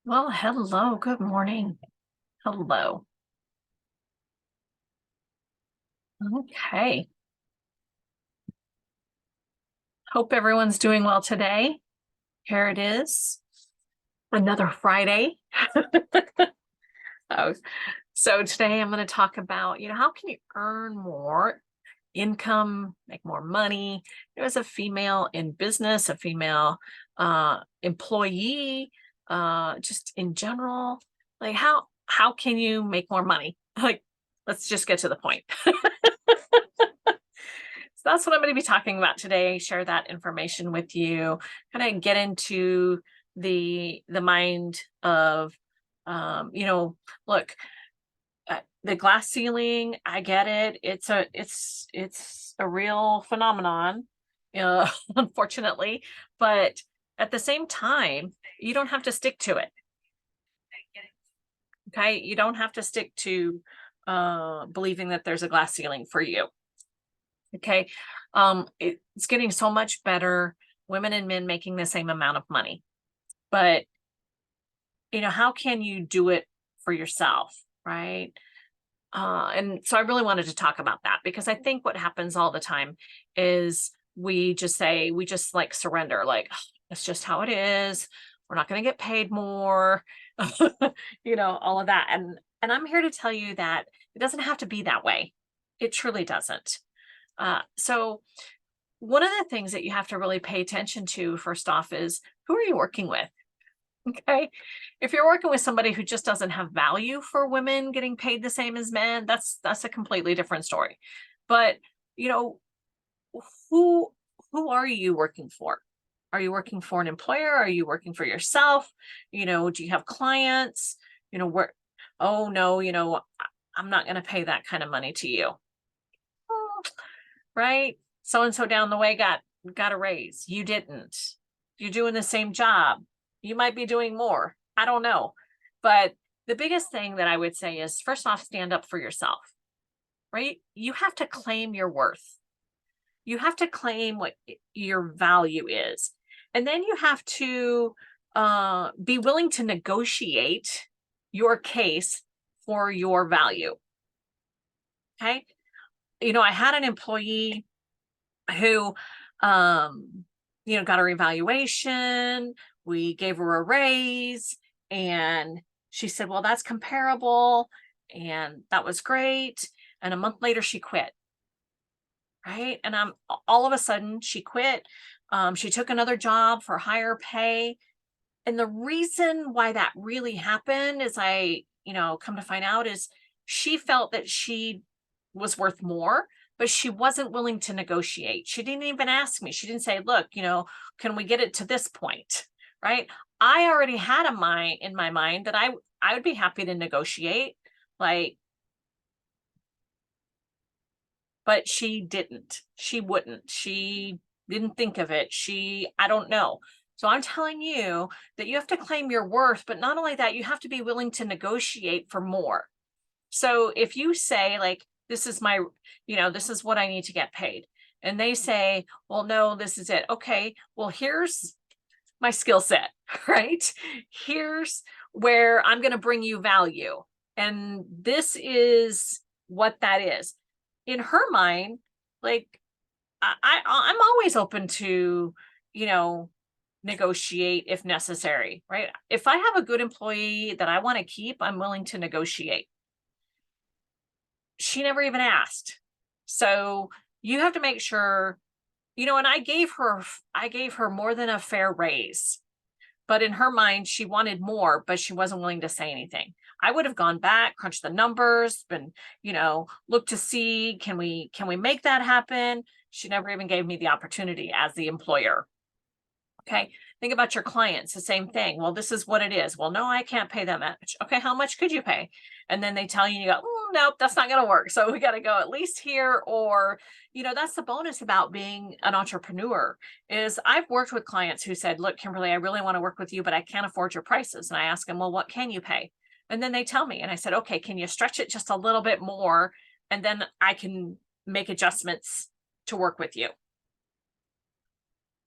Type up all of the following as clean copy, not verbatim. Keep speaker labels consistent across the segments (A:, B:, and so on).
A: Well, hello, good morning. Hello. Okay. Hope everyone's doing well today. Here it is, another Friday. Oh, so today I'm going to talk about, how can you earn more income, make more money? As a female in business, a female employee, just in general, like how can you make more money? Like, let's just get to the point. So that's what I'm going to be talking about today. Share that information with you. Kind of get into the mind of, look, the glass ceiling. I get it. It's a real phenomenon, unfortunately. But at the same time, you don't have to stick to it. Okay, you don't have to stick to believing that there's a glass ceiling for you. Okay. It's getting so much better, women and men making the same amount of money. But, how can you do it for yourself? Right. And so I really wanted to talk about that because I think what happens all the time is we just like surrender, like, "Ugh, that's just how it is. We're not going to get paid more," all of that. And I'm here to tell you that it doesn't have to be that way. It truly doesn't. So one of the things that you have to really pay attention to first off is who are you working with? Okay. If you're working with somebody who just doesn't have value for women getting paid the same as men, that's a completely different story. But, you know, who who are you working for? Are you working for an employer? Are you working for yourself? Do you have clients? Where oh no, I'm not going to pay that kind of money to you. "Oh, right? So and so down the way got a raise. You didn't. You're doing the same job. You might be doing more. I don't know. But the biggest thing that I would say is first off, stand up for yourself, right? You have to claim your worth. You have to claim what your value is. And then you have to be willing to negotiate your case for your value. Okay. I had an employee who got her evaluation. We gave her a raise, and she said, well, that's comparable, and that was great. And a month later she quit. Right. And all of a sudden she quit. She took another job for higher pay. And the reason why that really happened is come to find out is she felt that she was worth more, but she wasn't willing to negotiate. She didn't even ask me. She didn't say, look, can we get it to this point? Right. I already had in my mind that I would be happy to negotiate. Like, but she didn't. She wouldn't. She didn't think of it. I don't know. So I'm telling you that you have to claim your worth, but not only that, you have to be willing to negotiate for more. So if you say, like, this is this is what I need to get paid. And they say, well, no, this is it. Okay, well, here's my skill set, right? Here's where I'm going to bring you value. And this is what that is. In her mind, like, I'm always open to, you know, negotiate if necessary, right? If I have a good employee that I want to keep, I'm willing to negotiate. She never even asked. So you have to make sure, and I gave her more than a fair raise. But in her mind, she wanted more, but she wasn't willing to say anything. I would have gone back, crunched the numbers, been, looked to see, can we make that happen? She never even gave me the opportunity as the employer. Okay. Think about your clients, the same thing. Well, this is what it is. Well, no, I can't pay that much. Okay, how much could you pay? And then they tell you, you go, nope, that's not going to work. So we got to go at least here. Or, that's the bonus about being an entrepreneur is I've worked with clients who said, look, Kimberly, I really want to work with you, but I can't afford your prices. And I ask them, well, what can you pay? And then they tell me, and I said, okay, can you stretch it just a little bit more? And then I can make adjustments to work with you.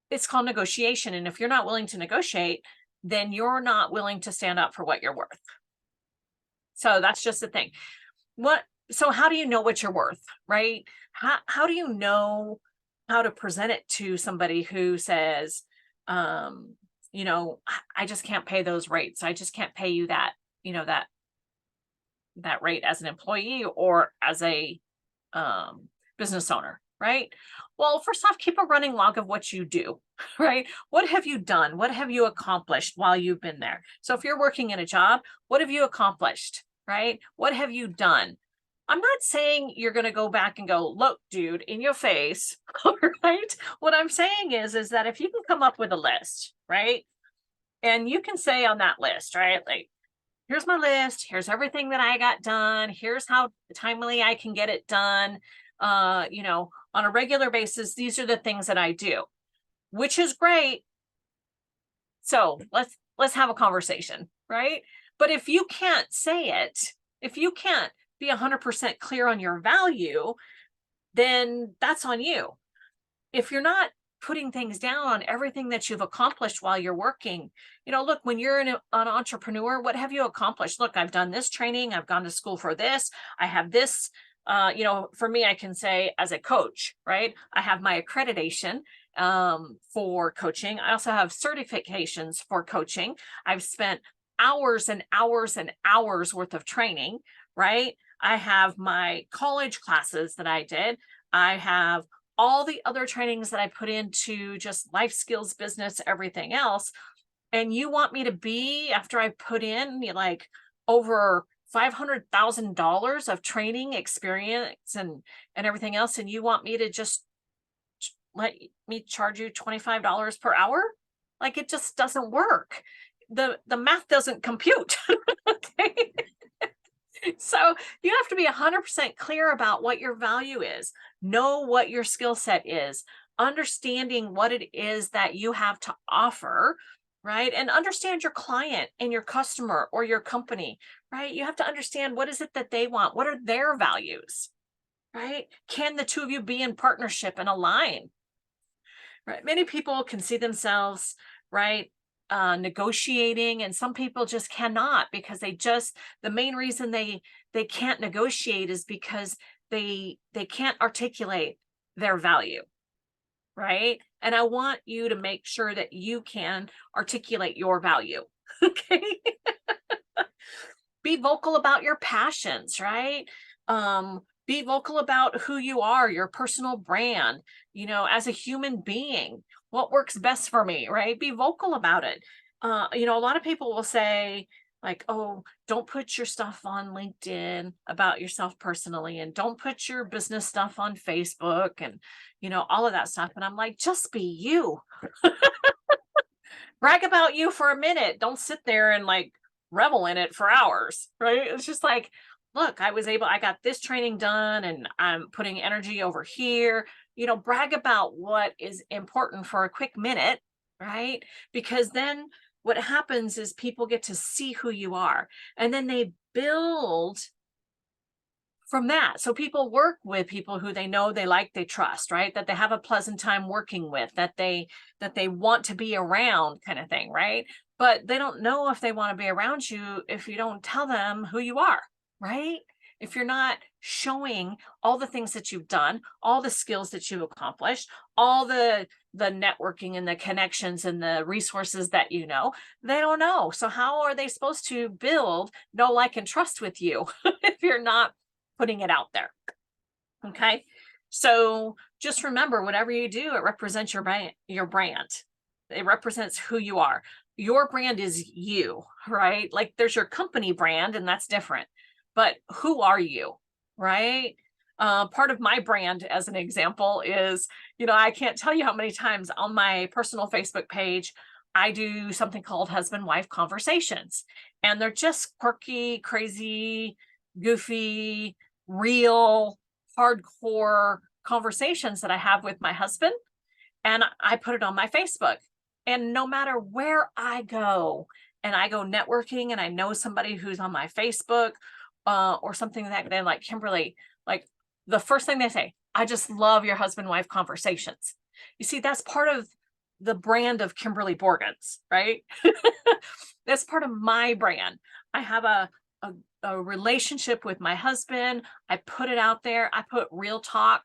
A: It's called negotiation. And if you're not willing to negotiate, then you're not willing to stand up for what you're worth. So that's just the thing. So how do you know what you're worth, right? How do you know how to present it to somebody who says, um, I just can't pay those rates. I just can't pay you that, that rate as an employee or as a um, business owner, right? Well, first off, keep a running log of what you do, right? What have you done? What have you accomplished while you've been there? So if you're working in a job, what have you accomplished, right? What have you done? I'm not saying you're going to go back and go, look, dude, in your face, right? What I'm saying is that if you can come up with a list, right? And you can say on that list, right? Like, here's my list. Here's everything that I got done. Here's how timely I can get it done. On a regular basis, these are the things that I do, which is great. So let's have a conversation, right? But if you can't say it, if you can't be 100% clear on your value, then that's on you. If you're not putting things down on everything that you've accomplished while you're working, look, when you're an entrepreneur, what have you accomplished? Look, I've done this training. I've gone to school for this. I have this, for me, I can say as a coach, right? I have my accreditation for coaching. I also have certifications for coaching. I've spent hours and hours and hours worth of training, right? I have my college classes that I did. I have all the other trainings that I put into just life skills, business, everything else. And you want me to be, after I put in like over $500,000 of training experience and everything else, and you want me to just let me charge you $25 per hour? Like, it just doesn't work. The math doesn't compute. Okay. So you have to be 100% clear about what your value is, know what your skill set is, understanding what it is that you have to offer, right? And understand your client and your customer or your company, right? You have to understand, what is it that they want? What are their values, right? Can the two of you be in partnership and align? Right? Many people can see themselves, right, negotiating, and some people just cannot, because the main reason they can't negotiate is because they can't articulate their value, right? And I want you to make sure that you can articulate your value. Okay. Be vocal about your passions, right? Be vocal about who you are, your personal brand, as a human being, what works best for me, right? Be vocal about it. A lot of people will say, like, oh, don't put your stuff on LinkedIn about yourself personally, and don't put your business stuff on Facebook, and, all of that stuff. And I'm like, just be you. Brag about you for a minute. Don't sit there and like revel in it for hours, right? It's just like, look, I got this training done and I'm putting energy over here. Brag about what is important for a quick minute, right? Because then what happens is people get to see who you are, and then they build from that. So people work with people who they know, they like, they trust, right? That they have a pleasant time working with, that they want to be around, kind of thing, right? But they don't know if they want to be around you if you don't tell them who you are, right? If you're not showing all the things that you've done, all the skills that you've accomplished, all the networking and the connections and the resources that they don't know. So how are they supposed to build know, like, and trust with you if you're not putting it out there? Okay. So just remember, whatever you do, it represents your brand. It represents who you are. Your brand is you, right? Like, there's your company brand, and that's different. But who are you, right? Part of my brand, as an example, is, I can't tell you how many times on my personal Facebook page, I do something called husband-wife conversations. And they're just quirky, crazy, goofy, real, hardcore conversations that I have with my husband. And I put it on my Facebook. And no matter where I go, and I go networking and I know somebody who's on my Facebook or something like that, they're like, Kimberly, like, the first thing they say, I just love your husband-wife conversations. You see, that's part of the brand of Kimberly Borgens, right? That's part of my brand. I have a relationship with my husband. I put it out there. I put real talk,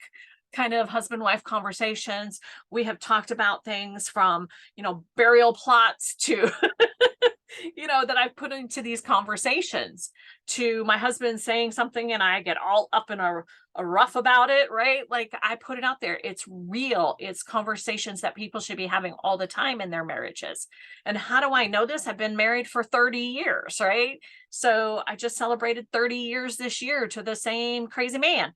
A: kind of husband wife conversations. We have talked about things from, burial plots to that I've put into these conversations, to my husband saying something and I get all up in a rough about it, right? Like, I put it out there. It's real. It's conversations that people should be having all the time in their marriages. And how do I know this? I've been married for 30 years, right? So I just celebrated 30 years this year to the same crazy man.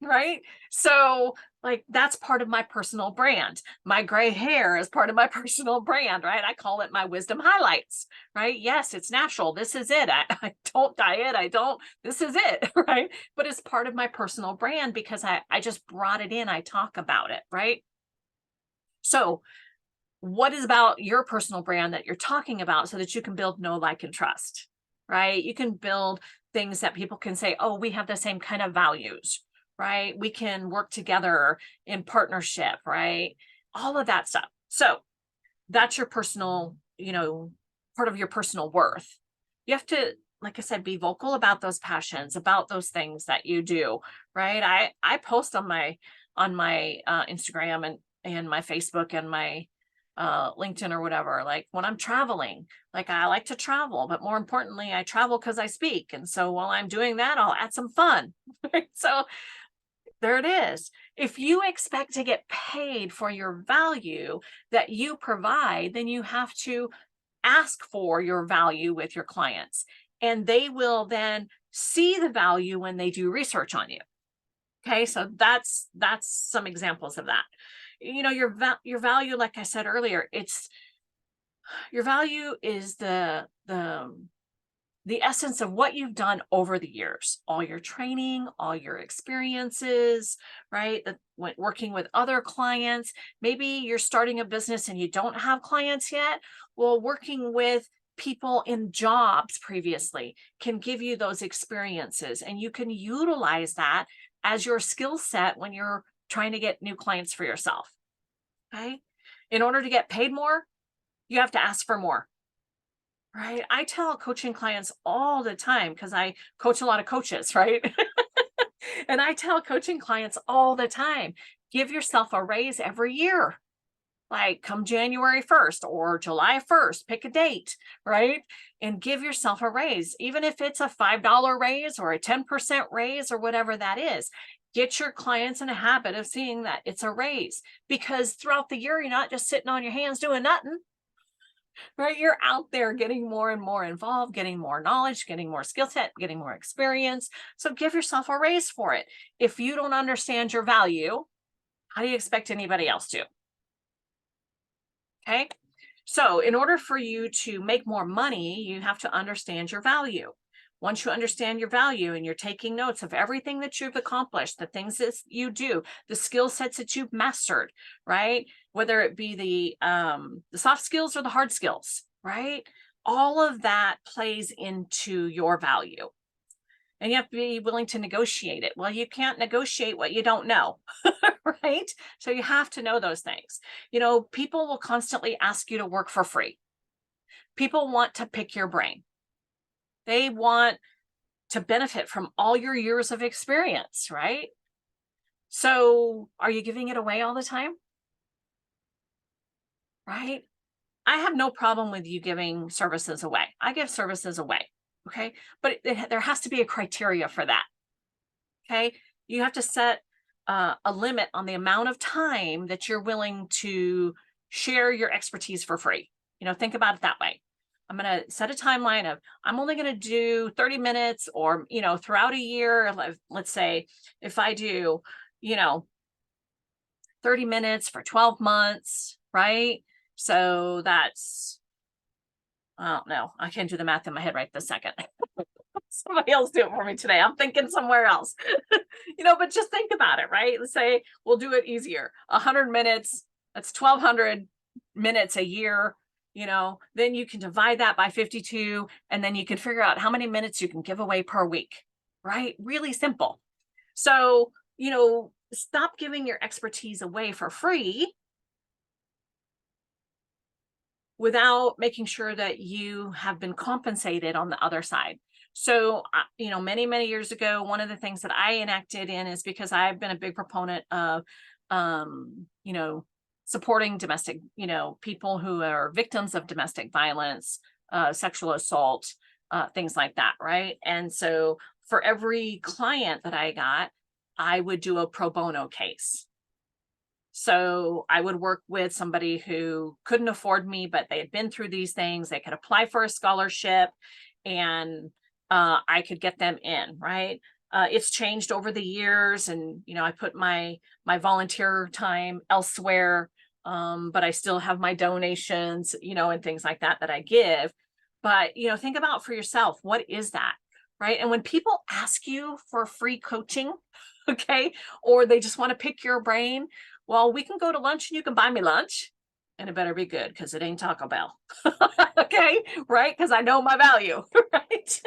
A: Right? So, like, that's part of my personal brand. My gray hair is part of my personal brand, right? I call it my wisdom highlights, right? Yes, it's natural. This is it. I don't diet. This is it, right? But it's part of my personal brand because I just brought it in. I talk about it, right? So, what is about your personal brand that you're talking about so that you can build know, like, and trust, right? You can build things that people can say, oh, we have the same kind of values, right? We can work together in partnership, right? All of that stuff. So that's your personal, part of your personal worth. You have to, like I said, be vocal about those passions, about those things that you do, right? I post on my Instagram and my Facebook and my LinkedIn or whatever, like when I'm traveling. Like, I like to travel, but more importantly, I travel because I speak. And so while I'm doing that, I'll add some fun. Right? So there it is. If you expect to get paid for your value that you provide, then you have to ask for your value with your clients, and they will then see the value when they do research on you. Okay, so that's some examples of that. Your value, like I said earlier, it's your value is the essence of what you've done over the years, all your training, all your experiences, right? Working with other clients. Maybe you're starting a business and you don't have clients yet. Well, working with people in jobs previously can give you those experiences, and you can utilize that as your skill set when you're trying to get new clients for yourself. Okay. In order to get paid more, you have to ask for more. Right. I tell coaching clients all the time, because I coach a lot of coaches, right? And I tell coaching clients all the time, give yourself a raise every year. Like, come January 1st or July 1st, pick a date, right? And give yourself a raise, even if it's a $5 raise or a 10% raise or whatever that is. Get your clients in a habit of seeing that it's a raise, because throughout the year, you're not just sitting on your hands doing nothing. Right? You're out there getting more and more involved, getting more knowledge, getting more skill set, getting more experience. So give yourself a raise for it. If you don't understand your value, how do you expect anybody else to? Okay. So in order for you to make more money, you have to understand your value. Once you understand your value and you're taking notes of everything that you've accomplished, the things that you do, the skill sets that you've mastered, right? Whether it be the soft skills or the hard skills, right? All of that plays into your value. And you have to be willing to negotiate it. Well, you can't negotiate what you don't know, right? So you have to know those things. People will constantly ask you to work for free. People want to pick your brain. They want to benefit from all your years of experience, right? So are you giving it away all the time? Right? I have no problem with you giving services away. I give services away. Okay. But there has to be a criteria for that. Okay. You have to set a limit on the amount of time that you're willing to share your expertise for free. Think about it that way. I'm going to set a timeline of, I'm only going to do 30 minutes, or, throughout a year. Let's say if I do, 30 minutes for 12 months, right? So that's, I don't know. I can't do the math in my head right this second. Somebody else do it for me today. I'm thinking somewhere else. But just think about it, right? Let's say we'll do it easier. 100 minutes, that's 1,200 minutes a year. Then you can divide that by 52, and then you can figure out how many minutes you can give away per week, right? Really simple. So, stop giving your expertise away for free, without making sure that you have been compensated on the other side. So, many, many years ago, one of the things that I enacted in is because I've been a big proponent of, um, you know, supporting domestic, people who are victims of domestic violence, sexual assault, things like that. Right. And so for every client that I got, I would do a pro bono case. So I would work with somebody who couldn't afford me, but they had been through these things. They could apply for a scholarship and I could get them in, right? It's changed over the years, and I put my volunteer time elsewhere, but I still have my donations, and things like that I give. But think about for yourself, what is that, right? And when people ask you for free coaching, okay, or they just want to pick your brain, well, we can go to lunch and you can buy me lunch, and it better be good because it ain't Taco Bell. Okay, right? Because I know my value, right?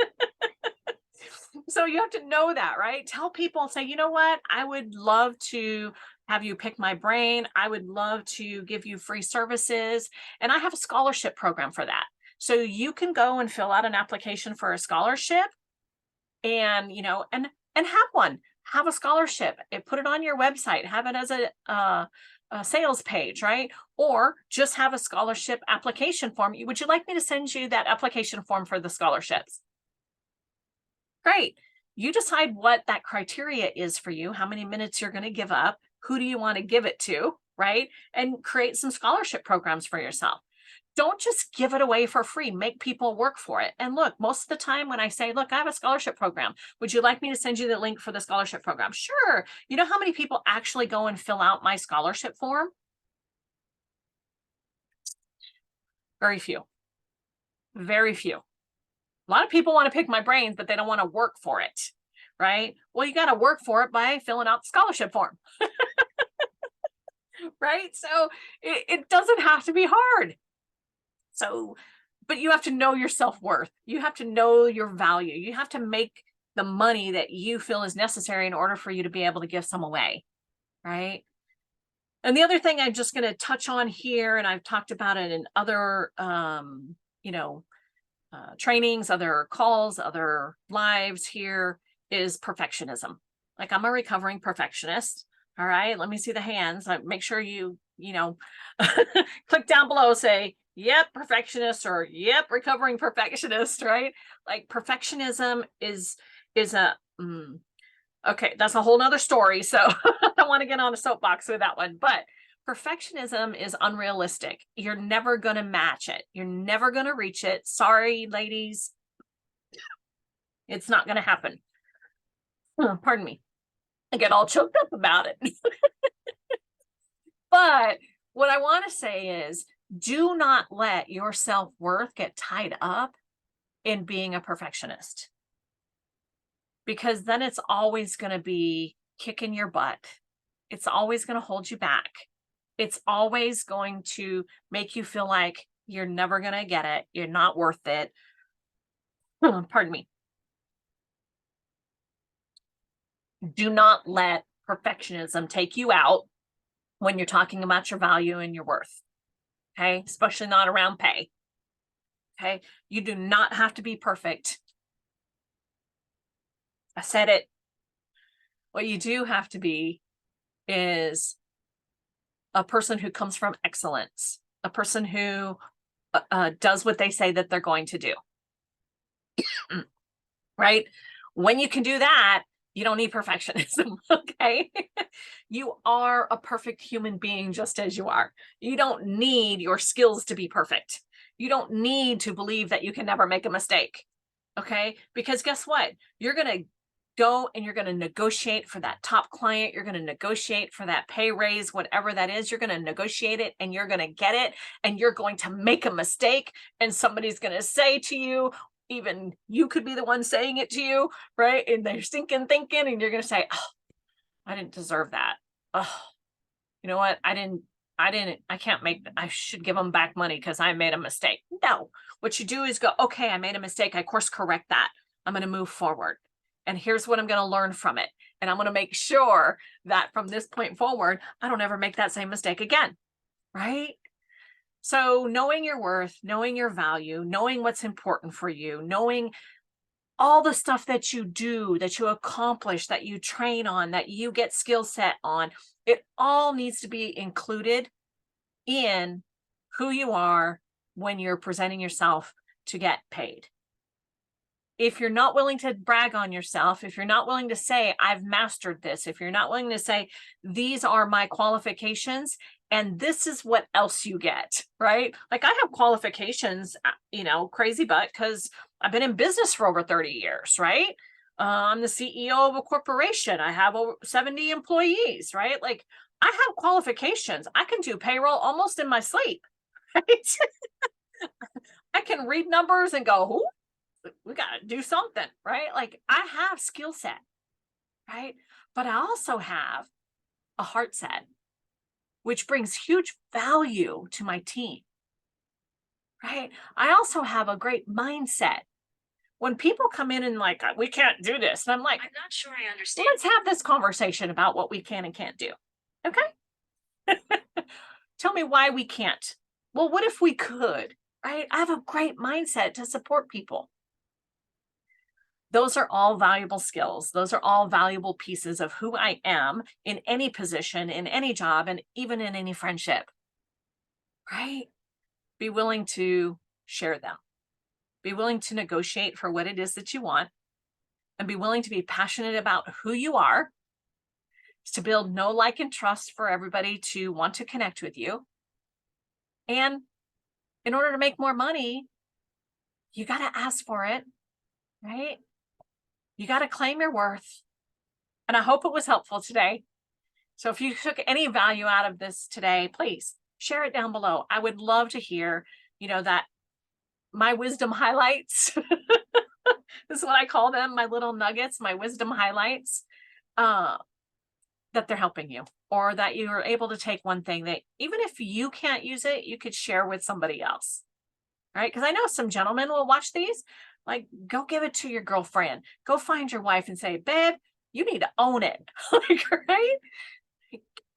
A: So you have to know that, right? Tell people, say, you know what? I would love to have you pick my brain. I would love to give you free services. And I have a scholarship program for that. So you can go and fill out an application for a scholarship and, and have one. Have a scholarship. Put it on your website. Have it as a sales page, right? Or just have a scholarship application form. Would you like me to send you that application form for the scholarships? Great. You decide what that criteria is for you, how many minutes you're going to give up, who do you want to give it to, right? And create some scholarship programs for yourself. Don't just give it away for free. Make people work for it. And look, most of the time when I say, look, I have a scholarship program, would you like me to send you the link for the scholarship program? Sure. You know how many people actually go and fill out my scholarship form? Very few. Very few. A lot of people want to pick my brains, but they don't want to work for it, right? Well, you got to work for it by filling out the scholarship form, right? So it doesn't have to be hard. So, but you have to know your self-worth. You have to know your value. You have to make the money that you feel is necessary in order for you to be able to give some away, right? And the other thing I'm just going to touch on here, and I've talked about it in other, trainings, other calls, other lives here, is perfectionism. Like, I'm a recovering perfectionist. All right. Let me see the hands. Make sure you click down below, say, yep, perfectionist, or yep, recovering perfectionist, right? Like, perfectionism is okay, that's a whole nother story. So I don't want to get on a soapbox with that one, but perfectionism is unrealistic. You're never going to match it. You're never going to reach it. Sorry, ladies. It's not going to happen. Pardon me. I get all choked up about it. But what I want to say is, do not let your self-worth get tied up in being a perfectionist, because then it's always going to be kicking your butt. It's always going to hold you back. It's always going to make you feel like you're never going to get it. You're not worth it. Pardon me. Do not let perfectionism take you out when you're talking about your value and your worth. Okay. Especially not around pay. Okay. You do not have to be perfect. I said it. What you do have to be is a person who comes from excellence, a person who does what they say that they're going to do. Right? When you can do that, you don't need perfectionism. Okay. You are a perfect human being just as you are. You don't need your skills to be perfect. You don't need to believe that you can never make a mistake. Okay. Because guess what? You're going to go and you're going to negotiate for that top client. You're going to negotiate for that pay raise, whatever that is. You're going to negotiate it and you're going to get it. And you're going to make a mistake. And somebody's going to say to you, even you could be the one saying it to you, right? And they're thinking, and you're going to say, oh, I didn't deserve that. Oh, you know what? I should give them back money because I made a mistake. No, what you do is go, okay, I made a mistake. I course correct that. I'm going to move forward. And here's what I'm going to learn from it. And I'm going to make sure that from this point forward, I don't ever make that same mistake again. Right? So knowing your worth, knowing your value, knowing what's important for you, knowing all the stuff that you do, that you accomplish, that you train on, that you get skill set on, it all needs to be included in who you are when you're presenting yourself to get paid. If you're not willing to brag on yourself, if you're not willing to say, I've mastered this, if you're not willing to say, these are my qualifications and this is what else you get, right? Like I have qualifications, crazy butt, because I've been in business for over 30 years, right? I'm the CEO of a corporation. I have over 70 employees, right? Like I have qualifications. I can do payroll almost in my sleep, right? I can read numbers and go, who? We got to do something, right? Like I have skill set, right? But I also have a heart set, which brings huge value to my team, right? I also have a great mindset. When people come in and like, we can't do this, and I'm like, I'm not sure I understand. Let's have this conversation about what we can and can't do. Okay. Tell me why we can't. Well, what if we could, right? I have a great mindset to support people. Those are all valuable skills. Those are all valuable pieces of who I am in any position, in any job, and even in any friendship, right? Be willing to share them. Be willing to negotiate for what it is that you want, and be willing to be passionate about who you are, to build know, like, and trust for everybody to want to connect with you. And in order to make more money, you got to ask for it, right? You got to claim your worth. And I hope it was helpful today. So if you took any value out of this today, please share it down below. I would love to hear, that my wisdom highlights. This is what I call them, my little nuggets, my wisdom highlights, that they're helping you, or that you are able to take one thing that even if you can't use it, you could share with somebody else, right? Because I know some gentlemen will watch these, like go give it to your girlfriend, go find your wife and say, babe, you need to own it. Like, right?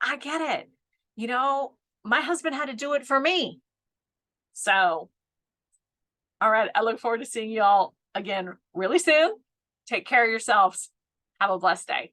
A: I get it. My husband had to do it for me. So, all right. I look forward to seeing you all again really soon. Take care of yourselves. Have a blessed day.